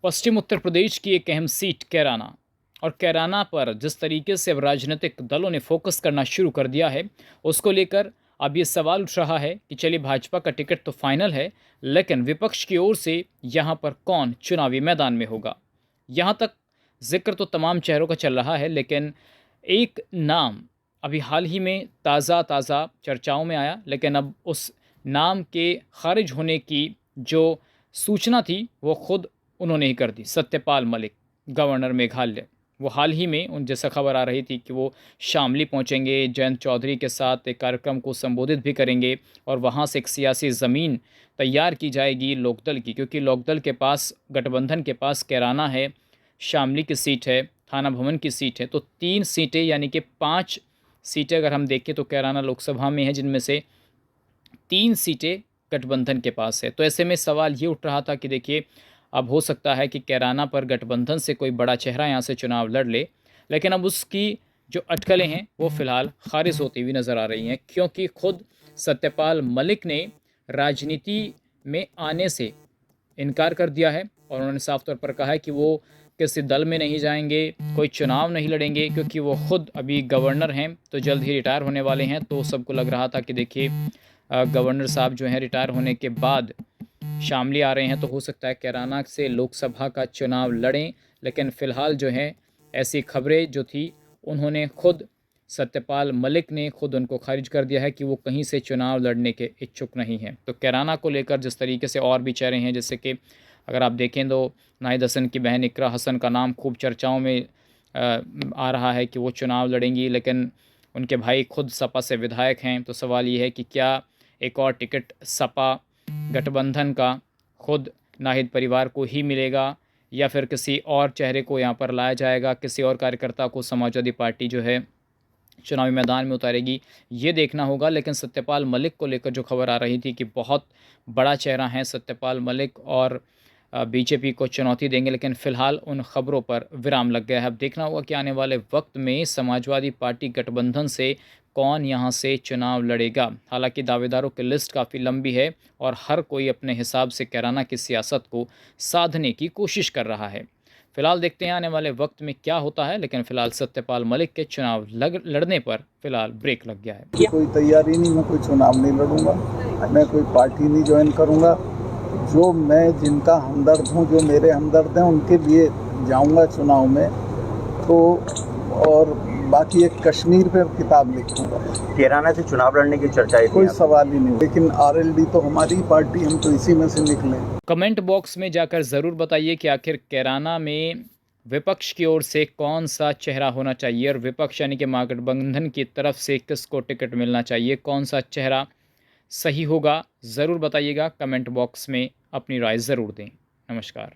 पश्चिम उत्तर प्रदेश की एक अहम सीट कैराना, और कैराना पर जिस तरीके से अब राजनीतिक दलों ने फोकस करना शुरू कर दिया है, उसको लेकर अब ये सवाल उठ रहा है कि चलिए भाजपा का टिकट तो फाइनल है, लेकिन विपक्ष की ओर से यहाँ पर कौन चुनावी मैदान में होगा। यहाँ तक जिक्र तो तमाम चेहरों का चल रहा है, लेकिन एक नाम अभी हाल ही में ताज़ा ताज़ा चर्चाओं में आया, लेकिन अब उस नाम के खारिज होने की जो सूचना थी वो खुद उन्होंने ही कर दी। सत्यपाल मलिक, गवर्नर मेघालय, वो हाल ही में उन जैसा खबर आ रही थी कि वो शामली पहुंचेंगे, जयंत चौधरी के साथ एक कार्यक्रम को संबोधित भी करेंगे और वहां से एक सियासी ज़मीन तैयार की जाएगी लोकदल की, क्योंकि लोकदल के पास, गठबंधन के पास कैराना है, शामली की सीट है, थाना भवन की सीट है, तो 3 सीटें यानी कि 5 सीटें अगर हम देखें तो कैराना लोकसभा में है, जिनमें से 3 सीटें गठबंधन के पास है। तो ऐसे में सवाल ये उठ रहा था कि देखिए, अब हो सकता है कि कैराना पर गठबंधन से कोई बड़ा चेहरा यहाँ से चुनाव लड़ ले, लेकिन अब उसकी जो अटकलें हैं वो फिलहाल खारिज होती हुई नज़र आ रही हैं, क्योंकि खुद सत्यपाल मलिक ने राजनीति में आने से इनकार कर दिया है और उन्होंने साफ तौर पर कहा है कि वो किसी दल में नहीं जाएंगे, कोई चुनाव नहीं लड़ेंगे, क्योंकि वो खुद अभी गवर्नर हैं, तो जल्द ही रिटायर होने वाले हैं। तो सबको लग रहा था कि देखिए, गवर्नर साहब जो हैं रिटायर होने के बाद शामली आ रहे हैं, तो हो सकता है कैराना से लोकसभा का चुनाव लड़ें, लेकिन फ़िलहाल जो है ऐसी खबरें जो थी, उन्होंने खुद, सत्यपाल मलिक ने खुद उनको खारिज कर दिया है कि वो कहीं से चुनाव लड़ने के इच्छुक नहीं हैं। तो कैराना को लेकर जिस तरीके से और भी चेहरे हैं, जैसे कि अगर आप देखें तो नाहिद हसन की बहन इकरा हसन का नाम खूब चर्चाओं में आ रहा है कि वो चुनाव लड़ेंगी, लेकिन उनके भाई खुद सपा से विधायक हैं। तो सवाल ये है कि क्या एक और टिकट सपा गठबंधन का खुद नाहिद परिवार को ही मिलेगा, या फिर किसी और चेहरे को यहाँ पर लाया जाएगा, किसी और कार्यकर्ता को समाजवादी पार्टी जो है चुनावी मैदान में उतारेगी, ये देखना होगा। लेकिन सत्यपाल मलिक को लेकर जो खबर आ रही थी कि बहुत बड़ा चेहरा है सत्यपाल मलिक और बीजेपी को चुनौती देंगे, लेकिन फ़िलहाल उन खबरों पर विराम लग गया है। अब देखना होगा कि आने वाले वक्त में समाजवादी पार्टी गठबंधन से कौन यहाँ से चुनाव लड़ेगा। हालांकि दावेदारों की लिस्ट काफ़ी लंबी है और हर कोई अपने हिसाब से कैराना की सियासत को साधने की कोशिश कर रहा है। फिलहाल देखते हैं आने वाले वक्त में क्या होता है, लेकिन फिलहाल सत्यपाल मलिक के चुनाव लड़ने पर फिलहाल ब्रेक लग गया है। कोई तैयारी नहीं, मैं कोई चुनाव नहीं लड़ूंगा, मैं कोई पार्टी नहीं ज्वाइन करूंगा। जो मैं जिनका हमदर्द हूँ, जो मेरे हमदर्द हैं, उनके लिए जाऊंगा चुनाव में। तो और बाकी एक कश्मीर पर किताब लिखूंगा। कैराना से चुनाव लड़ने की चर्चा कोई सवाल ही नहीं, लेकिन आरएलडी तो हमारी पार्टी, हम तो इसी में से निकले। कमेंट बॉक्स में जाकर ज़रूर बताइए कि आखिर कैराना में विपक्ष की ओर से कौन सा चेहरा होना चाहिए, और विपक्ष यानी कि महागठबंधन की तरफ से किसको टिकट मिलना चाहिए, कौन सा चेहरा सही होगा। ज़रूर बताइएगा, कमेंट बॉक्स में अपनी राय ज़रूर दें। नमस्कार।